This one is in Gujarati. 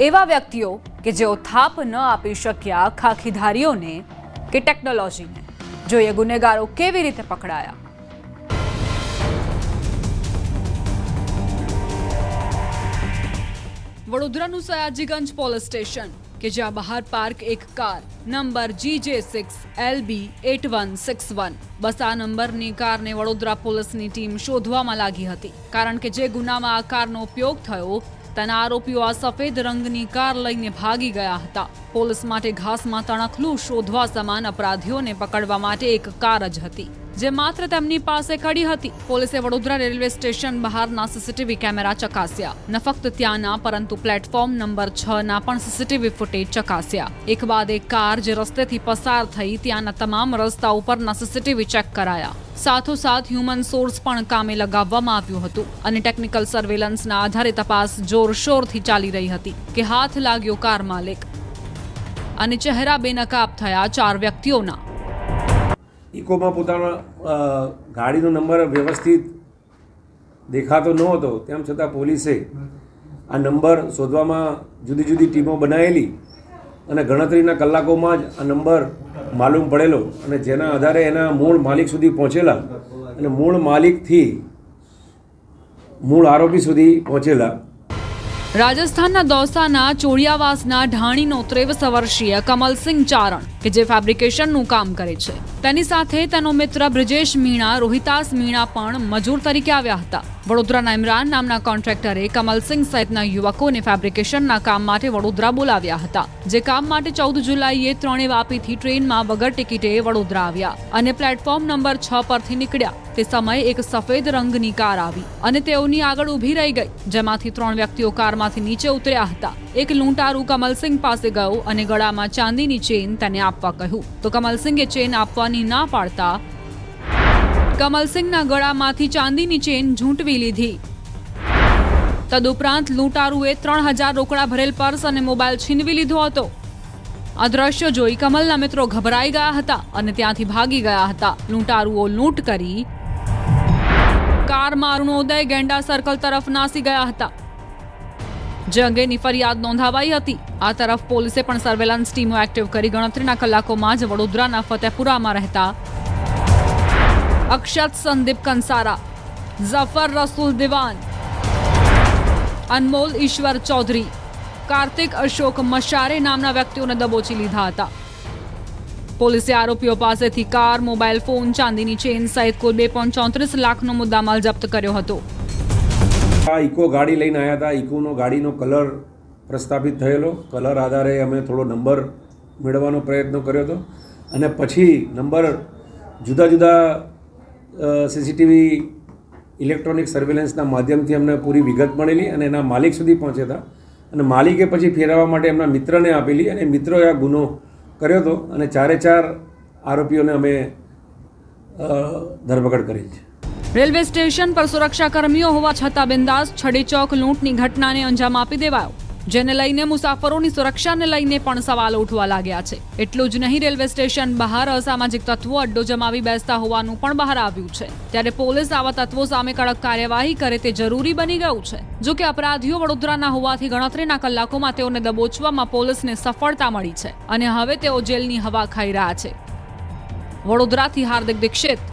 એવા વ્યક્તિઓ કે જેઓ થાપ ન આપી શક્યા ખાખીધારીઓને કે ટેકનોલોજીને, જોઈએ ગુનેગારો કેવી રીતે પકડાયા। વડોદરાનું સયાજીગંજ પોલીસ સ્ટેશન કે જ્યાં બહાર પાર્ક એક કાર નંબર GJ6LB8161, બસ આ નંબરની કારને વડોદરા પોલીસની ટીમ શોધવામાં લાગી હતી, કારણ કે જે ગુનામાં આ કારનો ઉપયોગ થયો તેના આરોપીઓ આ સફેદ રંગની કાર લઈને ભાગી ગયા હતા। પોલીસ માટે ઘાસમાં તણખલું શોધવા સમાન અપરાધીઓને પકડવા માટે એક કાર જ હતી જે માત્ર તેમની પાસે ખડી હતી। પોલીસે વડોદરા રેલવે સ્ટેશન બહારના સીસીટીવી કેમેરા ચકાસ્યા, ન ફક્ત ત્યાંના પરંતુ પ્લેટફોર્મ નંબર 6ના પણ સીસીટીવી ફૂટેજ ચકાસ્યા। એક બાદ એક કાર જે રસ્તેથી પસાર થઈ ત્યાંના તમામ રસ્તા ઉપરના સીસીટીવી ચેક કરાયા। સાથોસાથ હ્યુમન સોર્સ પણ કામે લગાવવામાં આવ્યું હતું અને ટેકનિકલ સર્વેલન્સના આધારે તપાસ જોરશોરથી ચાલી રહી હતી કે હાથ લાગ્યો કાર માલિક અને ચહેરા બેનકાબ થયા 4 વ્યક્તિઓના। ઇકોમાં પોતાના ગાડીનો નંબર વ્યવસ્થિત દેખાતો ન હતો, તેમ છતાં પોલીસે આ નંબર શોધવામાં જુદી જુદી ટીમો બનાવેલી અને ગણતરીના કલાકોમાં જ આ નંબર માલુમ પડેલો અને જેના આધારે એના મૂળ માલિક સુધી પહોંચેલા અને મૂળ માલિકથી મૂળ આરોપી સુધી પહોંચેલા। રાજસ્થાનના દૌસાના ચોડિયાવાસના ઢાણીનો 23 વર્ષીય કમલસિંહ ચારણ કે જે ફેબ્રિકેશનનું કામ કરે છે, તેની સાથે તેનો મિત્ર બ્રિજેશ મીણા, રોહિતાસ મીણા પણ મજૂર તરીકે આવ્યા હતા। વડોદરાના ઇમરાન નામના કોન્ટ્રાક્ટરે કમલસિંહ સહિતના યુવકોને ફેબ્રિકેશનના કામ માટે વડોદરા બોલાવ્યા હતા, જે કામ માટે 14 જુલાઈએ ત્રણે વાપીથી ટ્રેનમાં વગર ટિકિટે વડોદરા આવ્યા અને પ્લેટફોર્મ નંબર 6 પરથી નીકળ્યા। તે સમયે એક સફેદ રંગની કાર આવી અને તેઓની આગળ ઊભી રહી ગઈ, જેમાંથી 3 વ્યક્તિઓ કારમાંથી નીચે ઉતર્યા હતા। એક લૂંટારૂ કમલસિંહ પાસે ગયો અને ગળામાં ચાંદીની ચેન તેને આપવા કહ્યું, તો કમલસિંહે ચેન આપવાની ના પાડતા કમલસિંહના ગળામાંથી ચાંદીની ચેન ઝૂંટવી લીધી। તદુપરાંત લૂંટારૂએ 3000 રોકડા ભરેલ પર્સ અને મોબાઈલ છીનવી લીધો હતો। આ દ્રશ્ય જોઈ કમલના મિત્રો ગભરાઈ ગયા હતા અને ત્યાંથી ભાગી ગયા હતા। લૂંટારૂઓ લૂંટ કરી કારમાં અરુણોદય ગેંડા સર્કલ તરફ નાસી ગયા હતા, જે અંગેની ફરિયાદ નોંધાવાઈ હતી। આ તરફ પોલીસે પણ સર્વેલન્સ ટીમો એક્ટિવ કરી ગણતરીના કલાકોમાં જ વડોદરાના ફતેપુરામાં રહેતા અક્ષત સંદીપ કંસારા, ઝફર રસુલ દિવાન, અનમોલ ઈશ્વર ચૌધરી, કાર્તિક અશોક મશારે નામના વ્યક્તિઓને દબોચી લીધા હતા। પોલીસે આરોપીઓ પાસેથી કાર, મોબાઈલ ફોન, ચાંદીની ચેન સહિત કુલ 2.34 લાખનો મુદ્દામાલ જપ્ત કર્યો હતો। આ ઇકો ગાડી લઈને આવ્યા હતા। ઇકોનો ગાડીનો કલર પ્રસ્થાપિત થયેલો, કલર આધારે અમે થોડો નંબર મેળવવાનો પ્રયત્ન કર્યો હતો અને પછી નંબર જુદા જુદા સીસીટીવી ઇલેક્ટ્રોનિક સર્વેલન્સના માધ્યમથી અમને પૂરી વિગત મળેલી અને એના માલિક સુધી પહોંચ્યા હતા અને માલિકે પછી ફેરવવા માટે એમના મિત્રને આપેલી અને મિત્રોએ આ ગુનો કર્યો હતો અને 4 આરોપીઓને અમે ધરપકડ કરી છે। રેલવે સ્ટેશન પર સુરક્ષા કર્મીઓ હોવા છતાં બિંદાસ છડીચોક લૂંટની ઘટનાને અંજામ આપી દેવાયો, જેને લઈને મુસાફરોની સુરક્ષાને લઈને પણ સવાલો ઉઠવા લાગ્યા છે। એટલું જ નહીં, રેલવે સ્ટેશન બહાર અસામાજિક તત્વો અડ્ડો જમાવી બેસતા હોવાનું પણ બહાર આવ્યું છે, ત્યારે પોલીસ આવા તત્વો સામે કડક કાર્યવાહી કરે તે જરૂરી બની ગયું છે। જો કે અપરાધીઓ વડોદરાના હોવાથી ગણતરીના કલાકોમાં તેઓને દબોચવામાં પોલીસને સફળતા મળી છે અને હવે તેઓ જેલની હવા ખાઈ રહ્યા છે। વડોદરાથી હાર્દિક દીક્ષિત।